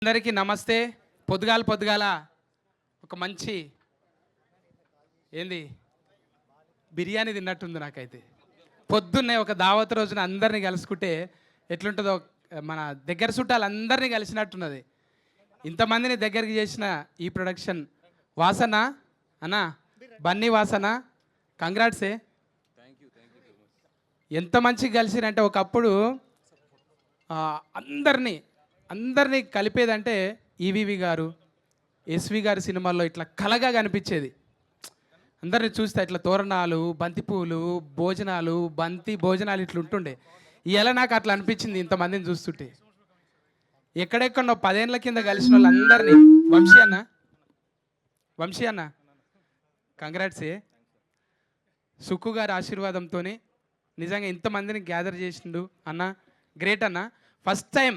అందరికీ నమస్తే. పొద్దుగాల ఒక మంచి ఏంది బిర్యానీ తిన్నట్టుంది నాకైతే. పొద్దున్నే ఒక దావత్ రోజున అందరినీ కలుసుకుంటే ఎట్లుంటుందో, మన దగ్గర చుట్టాలు అందరినీ కలిసినట్టున్నది. ఇంతమందిని దగ్గరికి చేసిన ఈ ప్రొడక్షన్ వాసన అన్న, బన్నీ వాసన, కంగ్రాట్సే. ఎంత మంచిగా కలిసిరంటే ఒకప్పుడు అందరినీ కలిపేదంటే ఈవీవి గారు, ఎస్వి గారి సినిమాల్లో ఇట్లా కలగా కనిపించేది. అందరిని చూస్తే ఇట్లా తోరణాలు, బంతిపూలు, భోజనాలు, భోజనాలు ఇట్లా ఉంటుండే. ఇలా నాకు అట్లా అనిపించింది ఇంతమందిని చూస్తుంటే. ఎక్కడెక్కడో 10 ఏళ్ళ కింద కలిసిన వాళ్ళందరినీ వంశీ అన్న కంగ్రాట్సే. సుక్కు గారి ఆశీర్వాదంతో నిజంగా ఇంతమందిని గ్యాదర్ చేసిండు అన్న. గ్రేట్ అన్న. ఫస్ట్ టైం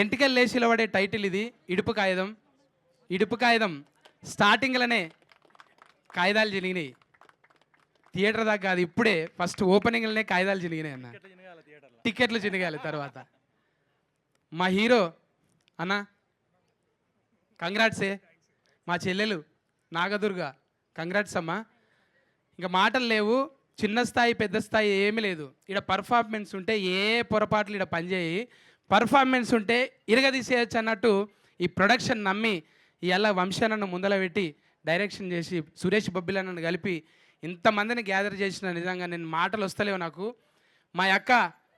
ఎంటికలు లేచిలో పడే టైటిల్ ఇది. ఇడుపు కాగితం స్టార్టింగ్లోనే కాగితాలు చినిగినాయి. థియేటర్ దాకా కాదు, ఇప్పుడే ఫస్ట్ ఓపెనింగ్లోనే కాగితాలు చినిగినాయి అన్న. టికెట్లు చినిగాలి తర్వాత. మా హీరో అన్న కంగ్రాట్సే. మా చెల్లెలు నాగదుర్గ కంగ్రాట్స్ అమ్మా. ఇంకా మాటలు లేవు. చిన్న స్థాయి పెద్ద స్థాయి ఏమీ లేదు. ఇక్కడ పర్ఫార్మెన్స్ ఉంటే ఏ పొరపాట్లు ఇక్కడ పనిచేయి, పర్ఫార్మెన్స్ ఉంటే ఇరగదీసేయచ్చు అన్నట్టు ఈ ప్రొడక్షన్ నమ్మి ఇలా వంశానన్ను ముందల పెట్టి డైరెక్షన్ చేసి సురేష్ బొబ్బిలన్నను కలిపి ఇంతమందిని గ్యాదర్ చేసిన నిజంగా నేను మాటలు వస్తలేవు నాకు. మా అక్క,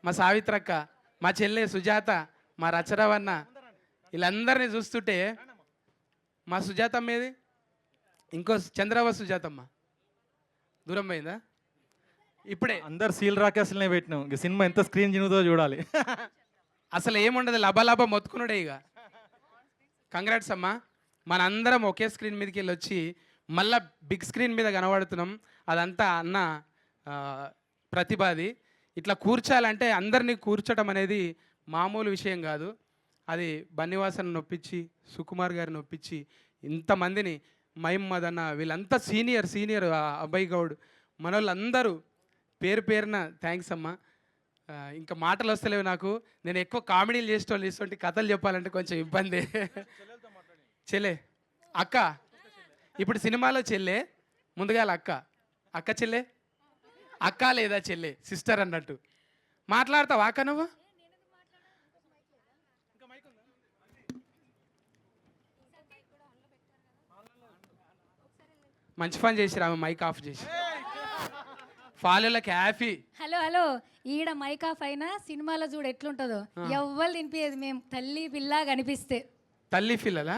మా సావిత్రక్క, మా చెల్లె సుజాత, మా రచరవన్న, వీళ్ళందరినీ చూస్తుంటే మా సుజాతమ్మ ఏది, ఇంకో చంద్రవ సుజాతమ్మ దూరం పోయిందా? ఇప్పుడే అందరు సీల్ రాకేసులనే పెట్టినాం. ఇక సినిమా ఎంత స్క్రీన్ చినుగుతో చూడాలి. అసలు ఏముండదు, లబ మొత్తుకున్నాడే. ఇక కంగ్రాట్స్ అమ్మా. మనందరం ఒకే స్క్రీన్ మీదకి వెళ్ళి వచ్చి మళ్ళీ బిగ్ స్క్రీన్ మీద కనబడుతున్నాం. అదంతా అన్న ప్రతిభాది. ఇట్లా కూర్చాలంటే అందరినీ కూర్చోటం అనేది మామూలు విషయం కాదు. అది బన్నివాసన్ నొప్పించి, సుకుమార్ గారిని నొప్పించి ఇంతమందిని, మహిమ్మద్ అన్న, వీళ్ళంతా సీనియర్ అబ్బాయి గౌడ్, మనోళ్ళందరూ పేరున థ్యాంక్స్ అమ్మా. ఇంకా మాటలు వస్తలేవు నాకు. నేను ఎక్కువ కామెడీలు చేసేటోళ్ళు ఇటువంటి కథలు చెప్పాలంటే కొంచెం ఇబ్బంది. చెల్లె అక్క, ఇప్పుడు సినిమాలో చెల్లె, ముందుగా అక్క చెల్లె, అక్క లేదా చెల్లె, సిస్టర్ అన్నట్టు మాట్లాడతావా అక్క నువ్వు? మంచి పని చేసిరా, ఆమె మైక్ ఆఫ్ చేసి ఫాలోలకి హ్యాపీ. హలో ఈడ మైక్ ఆఫ్ అయినా సినిమాలో చూడు ఎట్లుంటుందో. ఎవ్వరు తినిపించేది మేము తల్లి పిల్ల కనిపిస్తే. తల్లి పిల్లలా?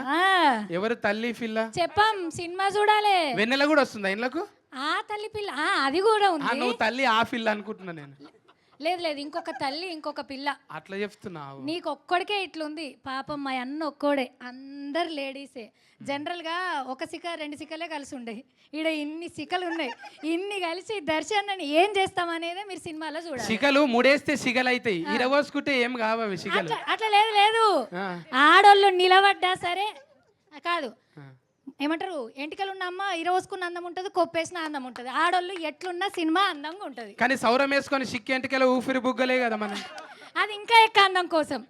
ఎవరు తల్లి పిల్ల? చెప్పాం, సినిమా చూడాలి. వెన్నెల కూడా వస్తుందా ఇండ్లకు? ఆ తల్లి పిల్ల అది కూడా ఉంది. నువ్వు తల్లి ఆ పిల్ల అనుకుంటున్నా నేను. లేదు ఇంకొక తల్లి ఇంకొక పిల్ల. అట్లా చెప్తున్నావు? నీకు ఒక్కడికే ఇట్లుంది. పాపం మా అన్న ఒక్కోడే, అందరు లేడీసే. జనరల్గా ఒక సిక 2 సికలే కలిసి ఉండేవి. ఈడ ఇన్ని సికలు ఉన్నాయి. ఇన్ని కలిసి దర్శనాన్ని ఏం చేస్తామనేదే మీరు సినిమాలో చూడాలి. సికలు 3 వేస్తే సిగలు అవుతాయి, ఇరవోసుకుంటే ఏం కావాలి సిగలు. అట్లా లేదు. ఆడోళ్ళు నిలబడ్డా సరే కాదు, ఏమంటారు, ఎంటికలు ఉన్న అమ్మ ఇరవోసుకున్న అందం ఉంటుంది, కొప్పేసిన అందం ఉంటుంది. ఆడోళ్ళు ఎట్లున్నా సినిమా అందంగా ఉంటుంది. కానీ సౌరం వేసుకొని సిక్కి ఎంటికలు ఊపిరి బుగ్గలే కదా మనం. అది ఇంకా ఎక్కువ అందం కోసం.